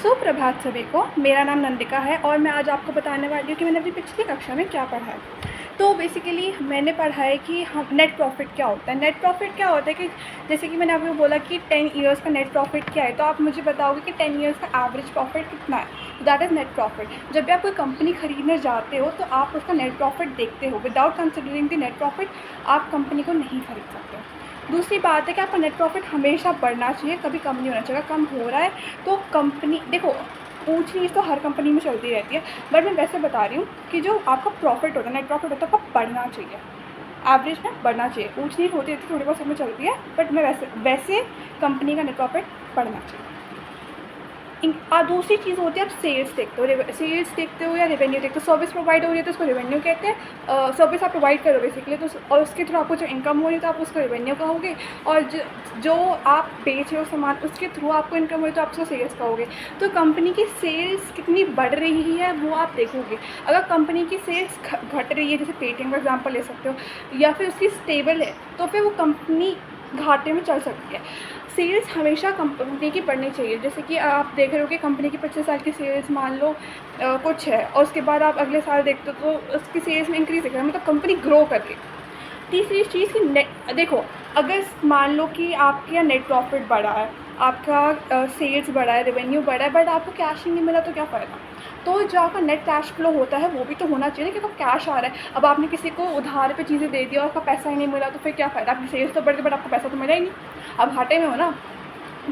सुप्रभात सभी को। मेरा नाम नंदिका है और मैं आज आपको बताने वाली हूँ कि मैंने अभी पिछली कक्षा में क्या पढ़ा है। तो बेसिकली मैंने पढ़ा है कि हम नेट प्रॉफिट क्या होता है। नेट प्रॉफिट क्या होता है कि जैसे कि मैंने आपको बोला कि 10 ईयर्स का नेट प्रॉफिट क्या है, तो आप मुझे बताओगे कि 10 ईयर्स का एवरेज प्रॉफिट कितना है। That is net profit. जब भी आप कोई कंपनी खरीदने जाते हो तो आप उसका नेट प्रॉफिट देखते हो। Without considering the net profit आप कंपनी को नहीं खरीद सकते। दूसरी बात है कि आपका नेट प्रॉफिट हमेशा बढ़ना चाहिए, कभी कम नहीं होना चाहिए। अगर कम हो रहा है तो कंपनी देखो, ऊँच नीच तो हर कंपनी में चलती रहती है, बट मैं वैसे बता रही हूँ कि जो आपका प्रॉफिट होता है, नेट प्रॉफिट होता है, आपका बढ़ना चाहिए। एवरेज में बढ़ना चाहिए। ऊँच नीच होती रहती है, थोड़ी बहुत समय चलती है, बट मैं वैसे कंपनी का नेट प्रॉफिट बढ़ना चाहिए। दूसरी चीज़ होती है, आप सेल्स देखते हो, सेल्स देखते हो या रेवेन्यू देखते हो। सर्विस प्रोवाइड हो रही है तो उसको रेवेन्यू कहते हैं। सर्विस आप प्रोवाइड करो बेसिकली, तो और उसके थ्रू आपको जो इनकम हो रही है तो आप उसको रेवेन्यू कहोगे, और जो आप बेच रहे हो सामान उसके थ्रू आपको इनकम हो रही है तो आप उसको सेल्स कहोगे। तो कंपनी की सेल्स कितनी बढ़ रही है वो आप देखोगे। अगर कंपनी की सेल्स घट रही है, जैसे पेटीएम का एग्जाम्पल ले सकते हो, या फिर उसकी स्टेबल है, तो फिर वो कंपनी घाटे में चल सकती है। सेल्स हमेशा कंपनी की बढ़नी चाहिए। जैसे कि आप देख रहे हो कि कंपनी की 25 साल की सेल्स मान लो कुछ है, और उसके बाद आप अगले साल देखते हो तो उसकी सेल्स में इंक्रीज़ दिख रहा है, मतलब कंपनी ग्रो करके। तीसरी चीज़ कि नेट देखो, अगर मान लो कि आपके यहाँ नेट प्रॉफिट बढ़ा है, आपका सेल्स बढ़ा है, रेवेन्यू बढ़ा है, बट आपको कैश ही नहीं मिला तो क्या फ़ायदा। तो जो आपका नेट कैश फ्लो होता है वो भी तो होना चाहिए ना, कि आपको कैश आ रहा है। अब आपने किसी को उधार पे चीज़ें दे दी और आपका पैसा ही नहीं मिला तो फिर क्या फ़ायदा। आपकी सेल्स तो बढ़ गई बट आपको पैसा तो मिला ही नहीं, अब घाटे में हो ना।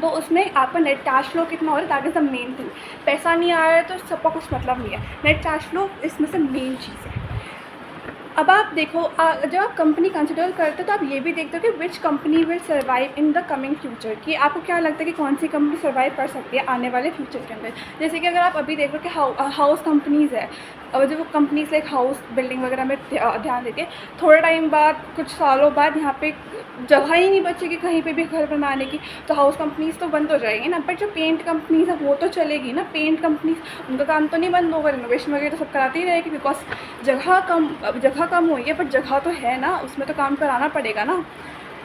तो उसमें आपका नेट कैश फ्लो कितना हो रहा है, that is the main thing. पैसा नहीं आ रहा है तो सबका कुछ मतलब नहीं है। नेट कैश फ्लो इसमें से मेन चीज़ है। अब आप देखो, जब आप कंपनी कंसिडर करते हो तो आप ये भी देखते हो कि विच company will survive in the coming future, कि आपको क्या लगता है कि कौन सी कंपनी सर्वाइव कर सकती है आने वाले फ्यूचर के अंदर। जैसे कि अगर आप अभी देखो कि हाउस कंपनीज़ है, और जो वो कंपनीज लाइक हाउस बिल्डिंग वगैरह में ध्यान देती है, थोड़े टाइम बाद, कुछ सालों बाद यहाँ पे जगह ही नहीं बचेगी कहीं पे भी घर बनाने की, तो हाउस कंपनीज़ तो बंद हो जाएंगी ना। बट जो पेंट कंपनीज़ है वो तो चलेगी ना। पेंट कंपनीज़, उनका काम तो नहीं बंद होगा, रिनोवेशन वगैरह तो सब कराती ही रहेगी, बिकॉज जगह कम हुई है, बट जगह तो है ना, उसमें तो काम कराना पड़ेगा ना।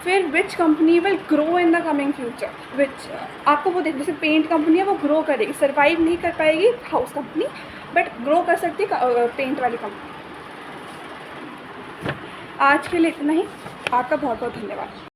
फिर which company will grow in the coming future, which आपको वो देख, जैसे पेंट कंपनी है वो ग्रो करेगी, सर्वाइव नहीं कर पाएगी हाउस कंपनी, बट ग्रो कर सकती है पेंट वाली कंपनी। आज के लिए इतना ही। आपका बहुत बहुत धन्यवाद।